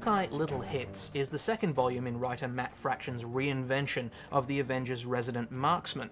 Hawkeye Little Hits is the second volume in writer Matt Fraction's reinvention of the Avengers' resident marksman.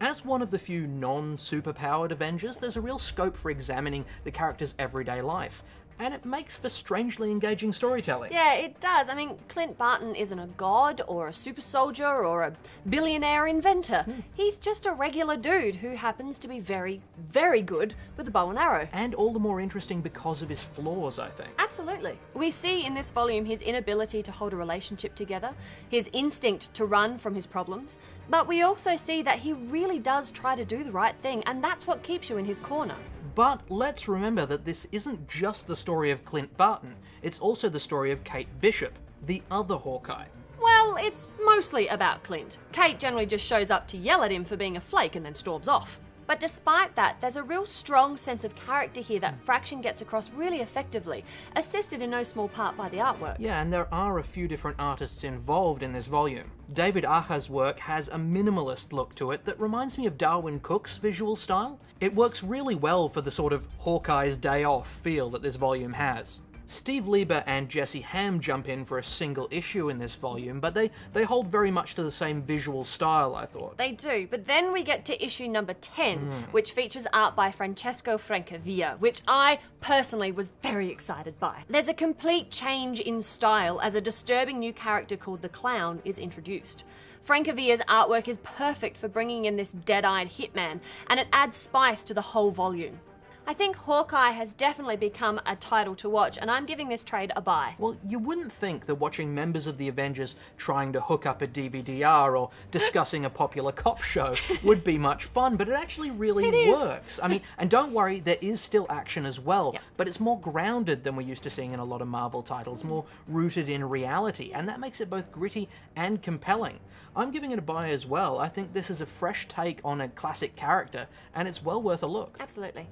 As one of the few non-superpowered Avengers, there's a real scope for examining the character's everyday life, and it makes for strangely engaging storytelling. Yeah, it does. I mean, Clint Barton isn't a god or a super soldier or a billionaire inventor. He's just a regular dude who happens to be very, very good with a bow and arrow. And all the more interesting because of his flaws, I think. Absolutely. We see in this volume his inability to hold a relationship together, his instinct to run from his problems, but we also see that he really does try to do the right thing, and that's what keeps you in his corner. But let's remember that this isn't just the story of Clint Barton, it's also the story of Kate Bishop, the other Hawkeye. Well, it's mostly about Clint. Kate generally just shows up to yell at him for being a flake and then storms off. But despite that, there's a real strong sense of character here that Fraction gets across really effectively, assisted in no small part by the artwork. Yeah, and there are a few different artists involved in this volume. David Aja's work has a minimalist look to it that reminds me of Darwin Cook's visual style. It works really well for the sort of Hawkeye's day off feel that this volume has. Steve Lieber and Jesse Ham jump in for a single issue in this volume, but they hold very much to the same visual style, I thought. They do, but then we get to issue number 10, which features art by Francesco Francavilla, which I personally was very excited by. There's a complete change in style as a disturbing new character called the Clown is introduced. Francavilla's artwork is perfect for bringing in this dead-eyed hitman, and it adds spice to the whole volume. I think Hawkeye has definitely become a title to watch, and I'm giving this trade a buy. Well, you wouldn't think that watching members of the Avengers trying to hook up a DVD-R or discussing a popular cop show would be much fun, but it actually really works. I mean, and don't worry, there is still action as well, but it's more grounded than we're used to seeing in a lot of Marvel titles, more rooted in reality, and that makes it both gritty and compelling. I'm giving it a buy as well. I think this is a fresh take on a classic character, and it's well worth a look. Absolutely.